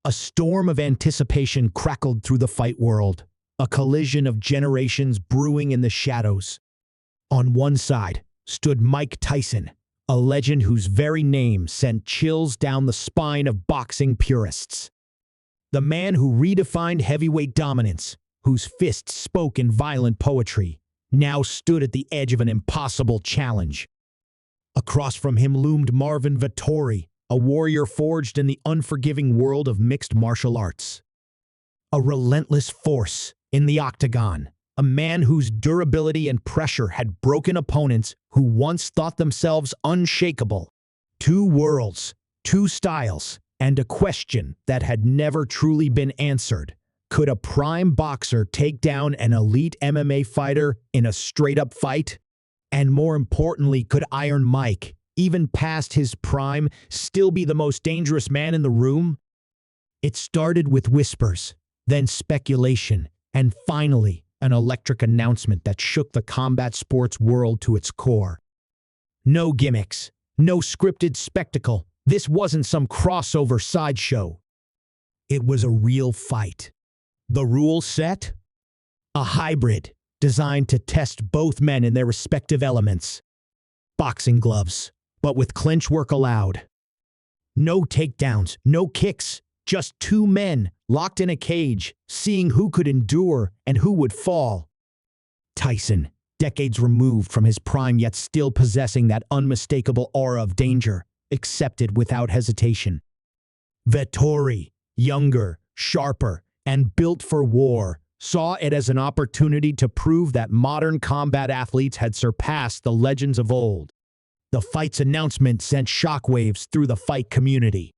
A storm of anticipation crackled through the fight world, a collision of generations brewing in the shadows. On one side stood Mike Tyson, a legend whose very name sent chills down the spine of boxing purists. The man who redefined heavyweight dominance, whose fists spoke in violent poetry, now stood at the edge of an impossible challenge. Across from him loomed Marvin Vettori, a warrior forged in the unforgiving world of mixed martial arts. A relentless force in the octagon, a man whose durability and pressure had broken opponents who once thought themselves unshakable. Two worlds, two styles, and a question that had never truly been answered. Could a prime boxer take down an elite MMA fighter in a straight-up fight? And more importantly, could Iron Mike, even past his prime, still be the most dangerous man in the room? It started with whispers, then speculation, and finally, an electric announcement that shook the combat sports world to its core. No gimmicks, no scripted spectacle. This wasn't some crossover sideshow. It was a real fight. The rule set? A hybrid designed to test both men in their respective elements. Boxing gloves, but with clinch work allowed. No takedowns, no kicks, just two men locked in a cage, seeing who could endure and who would fall. Tyson, decades removed from his prime yet still possessing that unmistakable aura of danger, accepted without hesitation. Vettori, younger, sharper, and built for war, saw it as an opportunity to prove that modern combat athletes had surpassed the legends of old. The fight's announcement sent shockwaves through the fight community.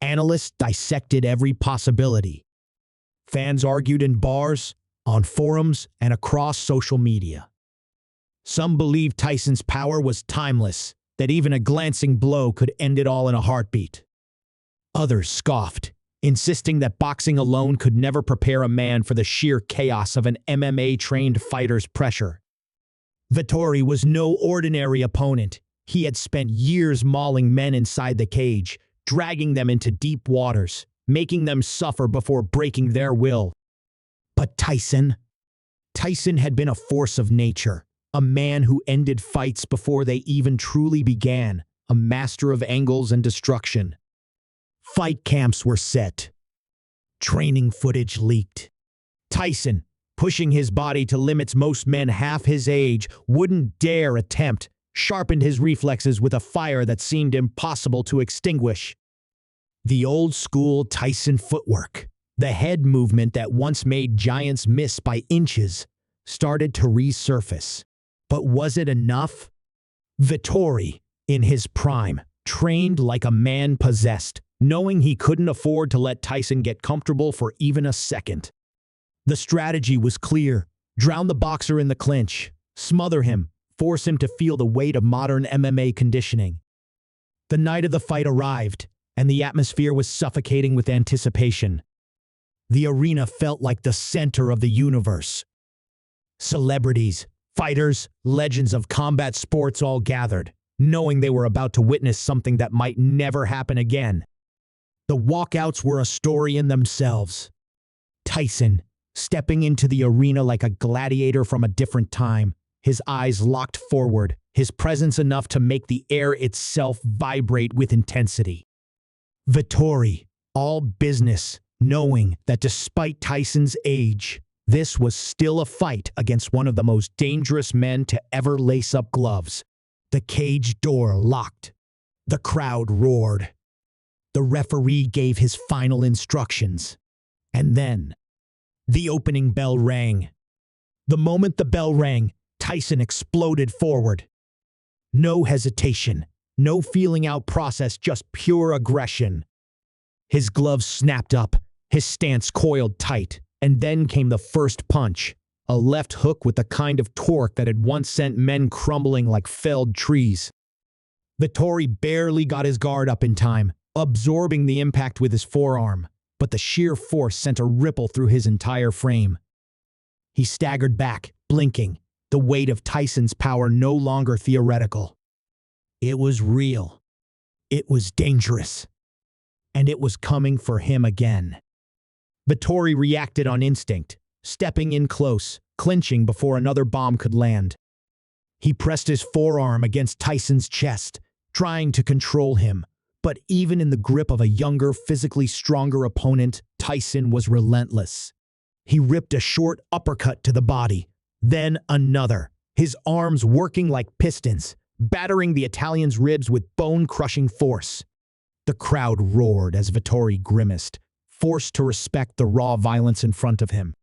Analysts dissected every possibility. Fans argued in bars, on forums, and across social media. Some believed Tyson's power was timeless, that even a glancing blow could end it all in a heartbeat. Others scoffed, insisting that boxing alone could never prepare a man for the sheer chaos of an MMA-trained fighter's pressure. Vettori was no ordinary opponent. He had spent years mauling men inside the cage, dragging them into deep waters, making them suffer before breaking their will. But Tyson had been a force of nature, a man who ended fights before they even truly began, a master of angles and destruction. Fight camps were set. Training footage leaked. Tyson, pushing his body to limits most men half his age wouldn't dare attempt, sharpened his reflexes with a fire that seemed impossible to extinguish. The old-school Tyson footwork, the head movement that once made giants miss by inches, started to resurface. But was it enough? Vettori, in his prime, trained like a man possessed, knowing he couldn't afford to let Tyson get comfortable for even a second. The strategy was clear: drown the boxer in the clinch, smother him, force him to feel the weight of modern MMA conditioning. The night of the fight arrived, and the atmosphere was suffocating with anticipation. The arena felt like the center of the universe. Celebrities, fighters, legends of combat sports all gathered, knowing they were about to witness something that might never happen again. The walkouts were a story in themselves. Tyson, stepping into the arena like a gladiator from a different time, his eyes locked forward, his presence enough to make the air itself vibrate with intensity. Vettori, all business, knowing that despite Tyson's age, this was still a fight against one of the most dangerous men to ever lace up gloves. The cage door locked. The crowd roared. The referee gave his final instructions. And then, the opening bell rang. The moment the bell rang, Tyson exploded forward. No hesitation, no feeling out process, just pure aggression. His gloves snapped up, his stance coiled tight, and then came the first punch, a left hook with the kind of torque that had once sent men crumbling like felled trees. Vettori barely got his guard up in time, absorbing the impact with his forearm, but the sheer force sent a ripple through his entire frame. He staggered back, blinking, the weight of Tyson's power no longer theoretical. It was real. It was dangerous. and it was coming for him again. Vettori reacted on instinct, stepping in close, clinching before another bomb could land. He pressed his forearm against Tyson's chest, trying to control him, but even in the grip of a younger, physically stronger opponent, Tyson was relentless. He ripped a short uppercut to the body, then another, his arms working like pistons, battering the Italian's ribs with bone-crushing force. The crowd roared as Vettori grimaced, forced to respect the raw violence in front of him.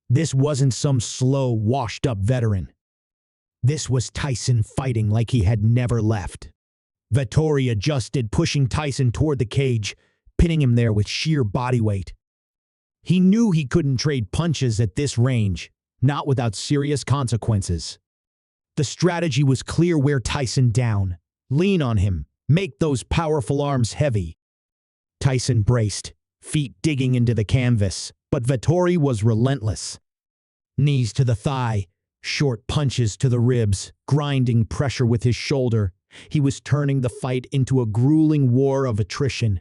This wasn't some slow, washed-up veteran. This was Tyson fighting like he had never left. Vettori adjusted, pushing Tyson toward the cage, pinning him there with sheer body weight. He knew he couldn't trade punches at this range, not without serious consequences. The strategy was clear: wear Tyson down, lean on him, make those powerful arms heavy. Tyson braced, feet digging into the canvas, but Vettori was relentless. Knees to the thigh, short punches to the ribs, grinding pressure with his shoulder. He was turning the fight into a grueling war of attrition.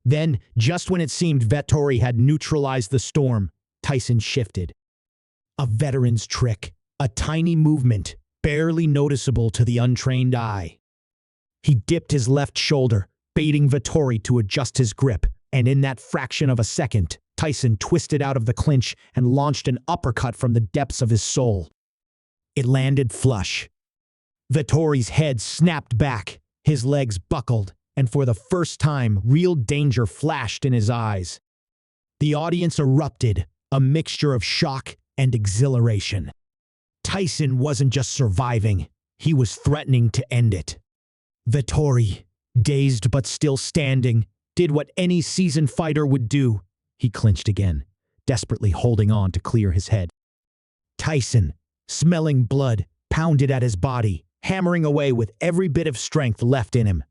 Then, just when it seemed Vettori had neutralized the storm, Tyson shifted. A veteran's trick, a tiny movement, barely noticeable to the untrained eye. He dipped his left shoulder, baiting Vettori to adjust his grip, and in that fraction of a second, Tyson twisted out of the clinch and launched an uppercut from the depths of his soul. It landed flush. Vettori's head snapped back, his legs buckled, and for the first time, real danger flashed in his eyes. The audience erupted, a mixture of shock and exhilaration. Tyson wasn't just surviving, he was threatening to end it. Vettori, dazed but still standing, did what any seasoned fighter would do. He clinched again, desperately holding on to clear his head. Tyson, smelling blood, pounded at his body, hammering away with every bit of strength left in him.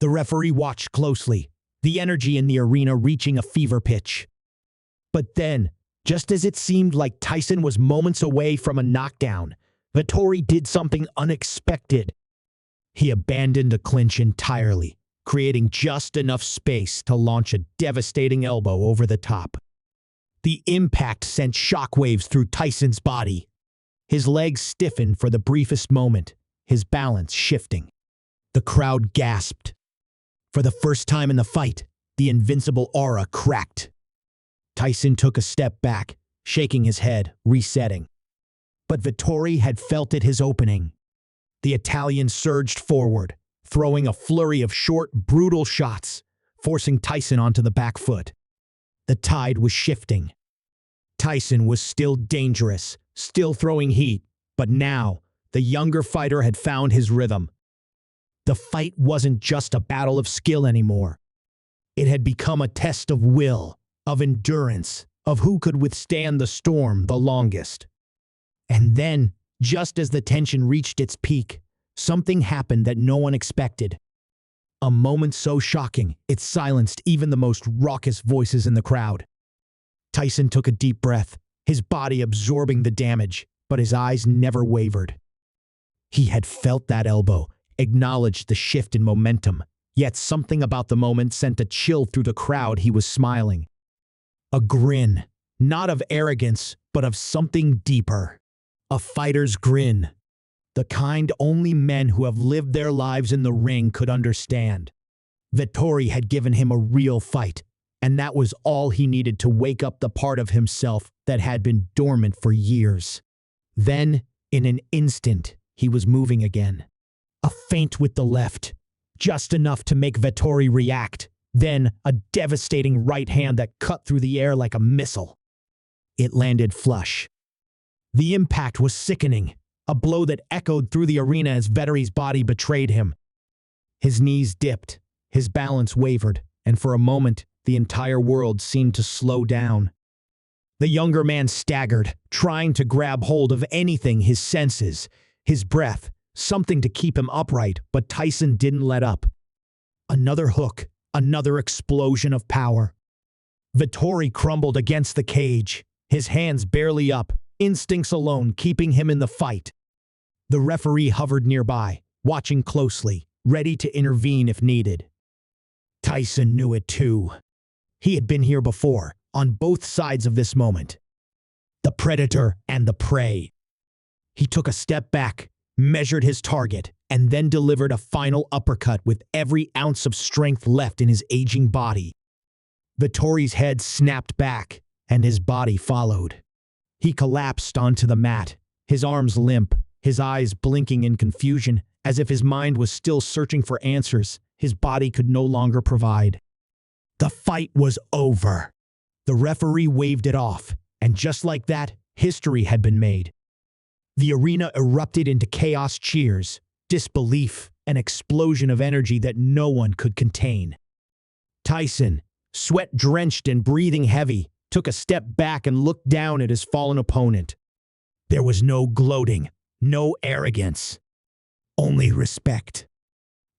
The referee watched closely, the energy in the arena reaching a fever pitch. But then, just as it seemed like Tyson was moments away from a knockdown, Vettori did something unexpected. He abandoned a clinch entirely, creating just enough space to launch a devastating elbow over the top. The impact sent shockwaves through Tyson's body. His legs stiffened for the briefest moment, his balance shifting. The crowd gasped. For the first time in the fight, the invincible aura cracked. Tyson took a step back, shaking his head, resetting. But Vettori had felt it his opening. The Italian surged forward, throwing a flurry of short, brutal shots, forcing Tyson onto the back foot. The tide was shifting. Tyson was still dangerous, still throwing heat, but now, the younger fighter had found his rhythm. The fight wasn't just a battle of skill anymore. It had become a test of will, of endurance, of who could withstand the storm the longest. And then, just as the tension reached its peak, something happened that no one expected. A moment so shocking, it silenced even the most raucous voices in the crowd. Tyson took a deep breath, his body absorbing the damage, but his eyes never wavered. He had felt that elbow, acknowledged the shift in momentum, yet something about the moment sent a chill through the crowd. He was smiling. A grin, not of arrogance, but of something deeper. A fighter's grin. The kind only men who have lived their lives in the ring could understand. Vettori had given him a real fight, and that was all he needed to wake up the part of himself that had been dormant for years. Then, in an instant, he was moving again. A feint with the left, just enough to make Vettori react. Then, a devastating right hand that cut through the air like a missile. It landed flush. The impact was sickening, a blow that echoed through the arena as Vettori's body betrayed him. His knees dipped, his balance wavered, and for a moment, the entire world seemed to slow down. The younger man staggered, trying to grab hold of anything, his senses, his breath, something to keep him upright, but Tyson didn't let up. Another hook, another explosion of power. Vettori crumbled against the cage, his hands barely up, instincts alone keeping him in the fight. The referee hovered nearby, watching closely, ready to intervene if needed. Tyson knew it too. He had been here before, on both sides of this moment. The predator and the prey. He took a step back, measured his target, and then delivered a final uppercut with every ounce of strength left in his aging body. Vettori's head snapped back, and his body followed. He collapsed onto the mat, his arms limp, his eyes blinking in confusion, as if his mind was still searching for answers his body could no longer provide. The fight was over. The referee waved it off, and just like that, history had been made. The arena erupted into chaos cheers, disbelief, an explosion of energy that no one could contain. Tyson, sweat-drenched and breathing heavy, took a step back and looked down at his fallen opponent. There was no gloating, no arrogance, only respect.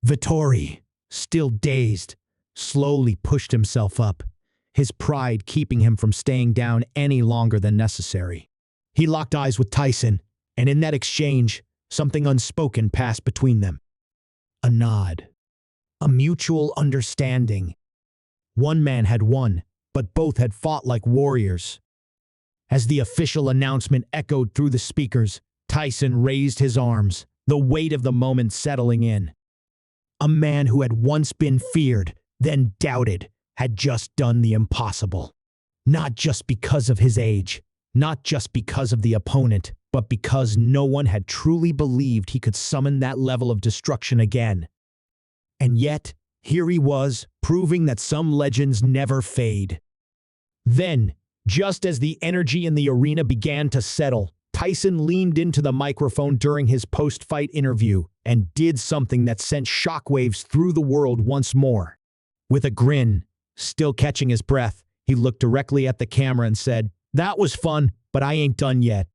Vettori, still dazed, slowly pushed himself up, his pride keeping him from staying down any longer than necessary. He locked eyes with Tyson, and in that exchange, something unspoken passed between them. A nod. A mutual understanding. One man had won, but both had fought like warriors. As the official announcement echoed through the speakers, Tyson raised his arms, the weight of the moment settling in. A man who had once been feared, then doubted, had just done the impossible. Not just because of his age, not just because of the opponent, but because no one had truly believed he could summon that level of destruction again. And yet, here he was, proving that some legends never fade. Then, just as the energy in the arena began to settle, Tyson leaned into the microphone during his post-fight interview and did something that sent shockwaves through the world once more. With a grin, still catching his breath, he looked directly at the camera and said, "That was fun, but I ain't done yet.